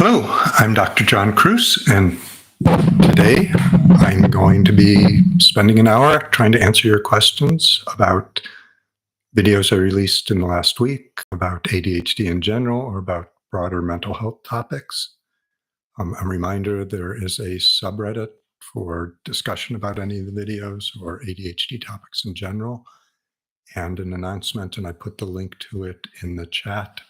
Hello, I'm Dr. John Kruse, and today I'm going to be spending an hour trying to answer your questions about videos I released in the last week about ADHD in general or about broader mental health topics. A reminder, there is a subreddit for discussion about any of the videos or ADHD topics in general, and an announcement, and I put the link to it in the chat.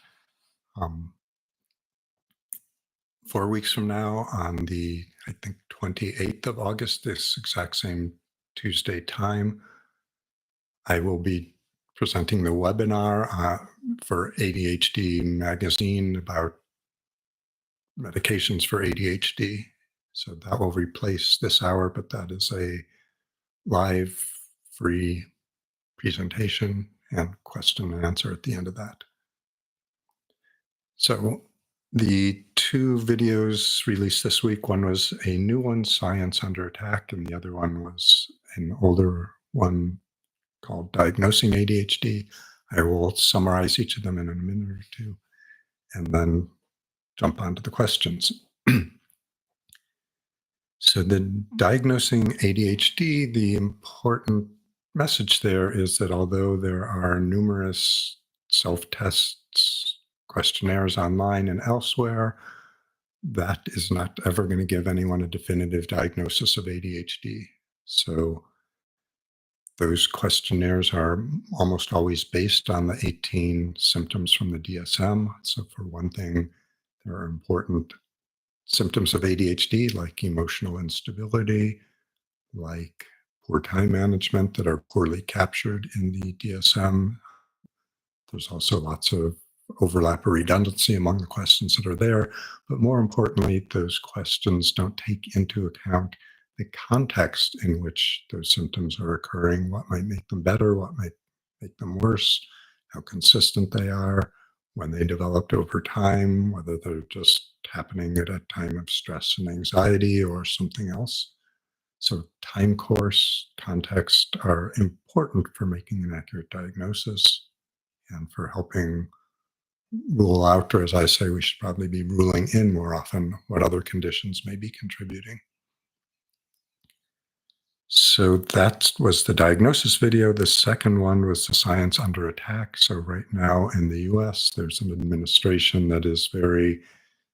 4 weeks from now, on the, I think, 28th of August, this exact same Tuesday time, I will be presenting the webinar for ADHD magazine about medications for ADHD. So that will replace this hour, but that is a live, free presentation and question and answer at the end of that. So the two videos released this week, one was a new one, Science Under Attack, and the other one was an older one called Diagnosing ADHD. I will summarize each of them in a minute or two and then jump onto the questions. So the Diagnosing ADHD, the important message there is that although there are numerous self-tests, questionnaires online and elsewhere, that is not ever going to give anyone a definitive diagnosis of ADHD. So those questionnaires are almost always based on the 18 symptoms from the DSM. So for one thing, there are important symptoms of ADHD like emotional instability, like poor time management that are poorly captured in the DSM. There's also lots of overlap or redundancy among the questions that are there. But more importantly, those questions don't take into account the context in which those symptoms are occurring, what might make them better, what might make them worse, how consistent they are, when they developed over time, whether they're just happening at a time of stress and anxiety or something else. So time course, context are important for making an accurate diagnosis and for helping rule out, or as I say, we should probably be ruling in more often what other conditions may be contributing. So that was the diagnosis video. The second one was the Science Under Attack. So right now in the US, there's an administration that is very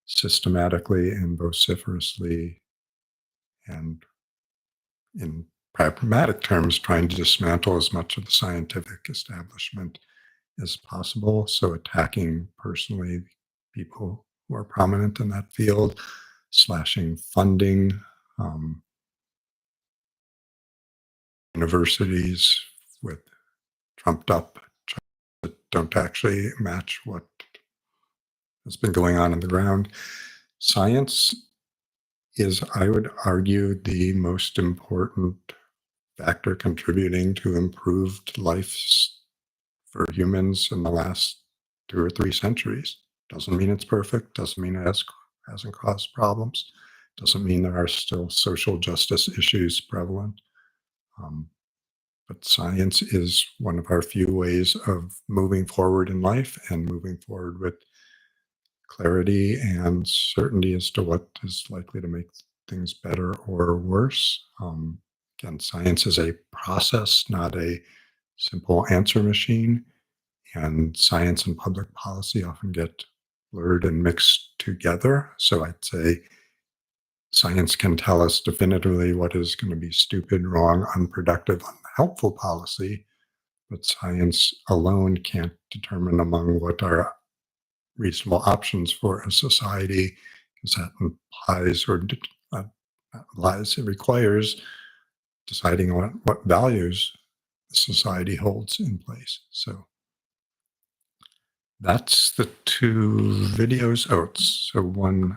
systematically and vociferously and in pragmatic terms trying to dismantle as much of the scientific establishment as possible. So attacking personally people who are prominent in that field, slashing funding, universities with trumped up that don't actually match what has been going on the ground. Science is, I would argue, the most important factor contributing to improved lives for humans in the last 2 or 3 centuries. Doesn't mean it's perfect, doesn't mean it hasn't caused problems, doesn't mean there are still social justice issues prevalent. But science is one of our few ways of moving forward in life and moving forward with clarity and certainty as to what is likely to make things better or worse. Again, science is a process, not a simple answer machine. And science and public policy often get blurred and mixed together. So I'd say science can tell us definitively what is going to be stupid, wrong, unproductive, unhelpful policy, but science alone can't determine among what are reasonable options for a society, because that implies it requires deciding on what values the society holds in place. So that's the two videos. Oh, so one,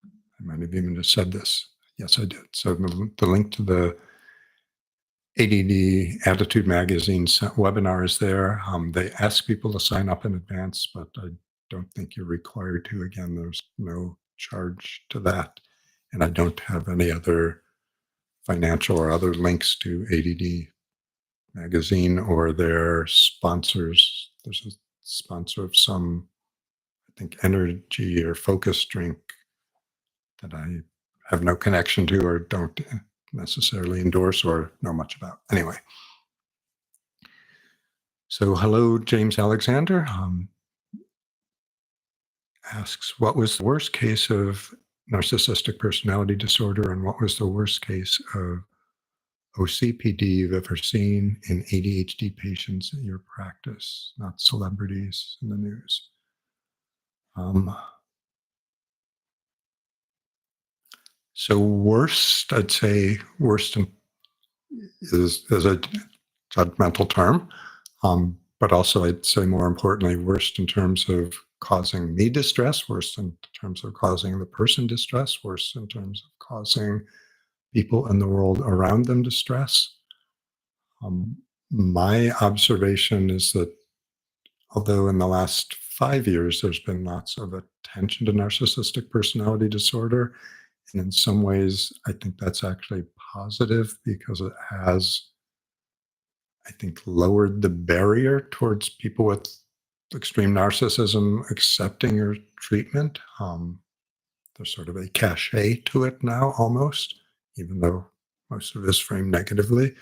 I might have even just said this. Yes, I did. So the link to the ADD Attitude Magazine webinar is there. They ask people to sign up in advance, but I don't think you're required to. Again, there's no charge to that. And I don't have any other financial or other links to ADD Magazine or their sponsors. There's a sponsor of some, think, energy or focus drink that I have no connection to or don't necessarily endorse or know much about. Anyway, so hello, James Alexander asks, what was the worst case of narcissistic personality disorder and what was the worst case of OCPD you've ever seen in ADHD patients in your practice, not celebrities in the news? So worst, I'd say worst is a judgmental term, but also I'd say more importantly, worst in terms of causing me distress, worst in terms of causing the person distress, worst in terms of causing people in the world around them distress. My observation is that although in the last 5 years there's been lots of attention to narcissistic personality disorder, and in some ways I think that's actually positive because it has, I think, lowered the barrier towards people with extreme narcissism accepting your treatment. There's sort of a cachet to it now almost, even though most of it is framed negatively.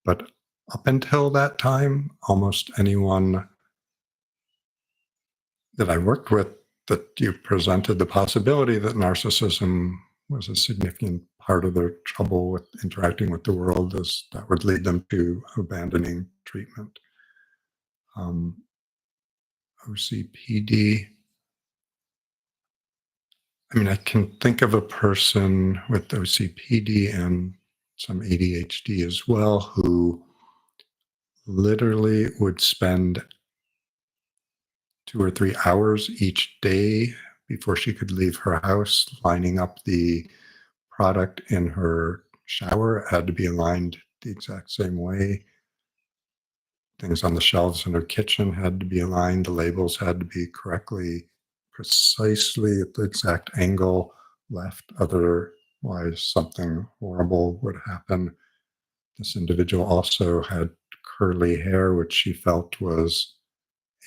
But up until that time, almost anyone that I worked with that you presented the possibility that narcissism was a significant part of their trouble with interacting with the world, as that would lead them to abandoning treatment. OCPD. I mean, I can think of a person with OCPD and some ADHD as well who literally would spend 2 or 3 hours each day before she could leave her house lining up the product in her shower. It had to be aligned the exact same way. Things on the shelves in her kitchen had to be aligned. The labels had to be correctly, precisely at the exact angle left. Otherwise, something horrible would happen. This individual also had curly hair, which she felt was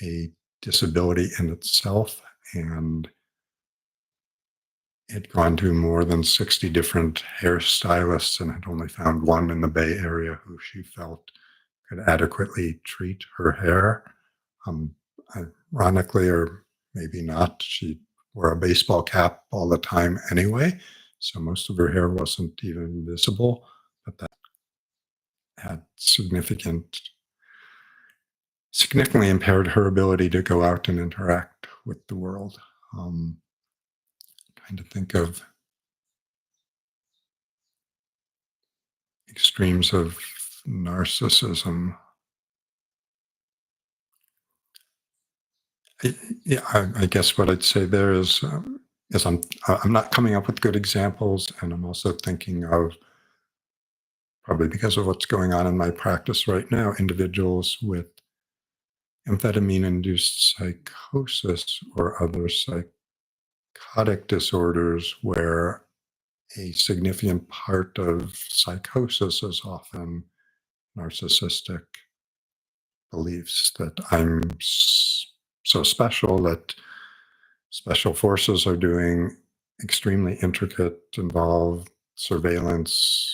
a disability in itself, and had gone to more than 60 different hairstylists and had only found one in the Bay Area who she felt could adequately treat her hair. Ironically, or maybe not, she wore a baseball cap all the time anyway, so most of her hair wasn't even visible, but that had significantly impaired her ability to go out and interact with the world. Trying to think of extremes of narcissism. I guess what I'd say there is I'm not coming up with good examples, and I'm also thinking of, probably because of what's going on in my practice right now, individuals with amphetamine-induced psychosis or other psychotic disorders where a significant part of psychosis is often narcissistic beliefs that I'm so special, that special forces are doing extremely intricate, involved surveillance,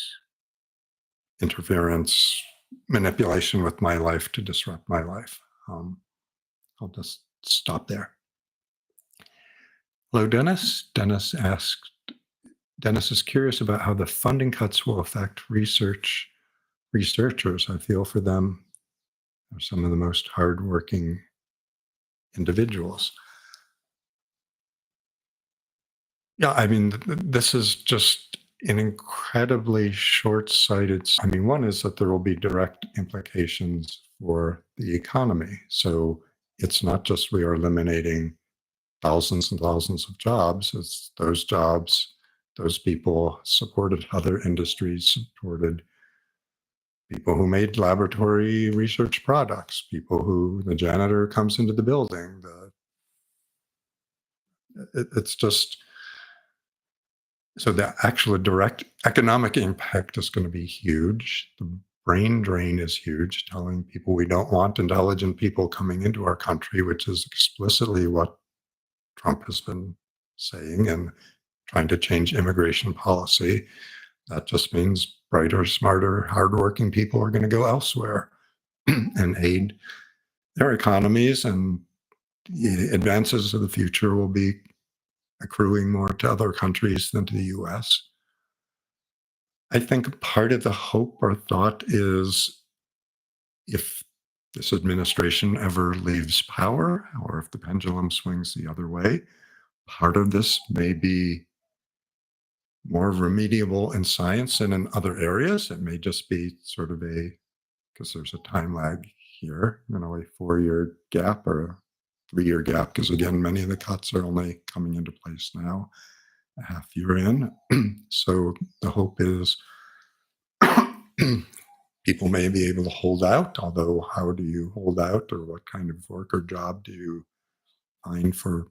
interference, manipulation with my life to disrupt my life. I'll just stop there. Hello, Dennis. Dennis is curious about how the funding cuts will affect researchers. I feel for them. They're some of the most hardworking individuals. Yeah, I mean, this is just an incredibly short-sighted. I mean, one is that there will be direct implications for the economy. So it's not just we are eliminating thousands and thousands of jobs. It's those jobs, those people supported other industries, supported people who made laboratory research products, people who the janitor comes into the building. It's just, so the actual direct economic impact is going to be huge. The brain drain is huge, telling people we don't want intelligent people coming into our country, which is explicitly what Trump has been saying and trying to change immigration policy. That just means brighter, smarter, hardworking people are going to go elsewhere and aid their economies, and the advances of the future will be accruing more to other countries than to the US. I think part of the hope or thought is if this administration ever leaves power or if the pendulum swings the other way, part of this may be more remediable in science and in other areas. It may just be sort of because there's a time lag here, a 4-year gap or a 3-year gap, because again, many of the cuts are only coming into place now, a half year in. So the hope is people may be able to hold out, although how do you hold out, or what kind of work or job do you find for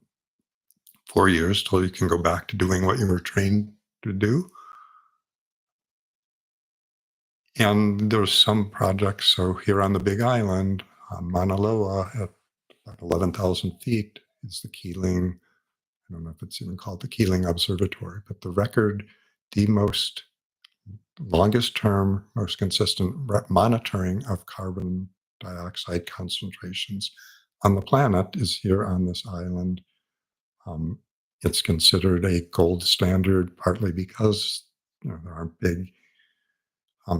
4 years till you can go back to doing what you were trained to do? And there's some projects. So here on the Big Island, on Mauna Loa, at about 11,000 feet, is the Keeling. I don't know if it's even called the Keeling Observatory, but the longest term, most consistent monitoring of carbon dioxide concentrations on the planet is here on this island. Um, it's considered a gold standard, partly because there aren't big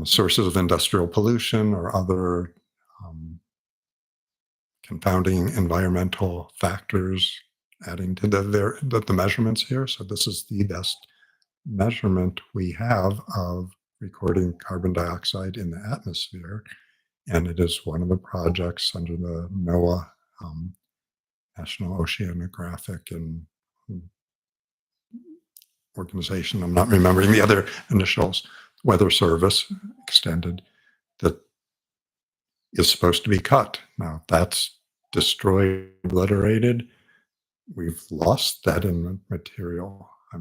sources of industrial pollution or other um, confounding environmental factors adding to the measurements here. So this is the best measurement we have of recording carbon dioxide in the atmosphere. And it is one of the projects under the NOAA, National Oceanographic and organization. I'm not remembering the other initials, Weather Service extended, that is supposed to be cut. Now, that's destroyed, obliterated. We've lost that in the material.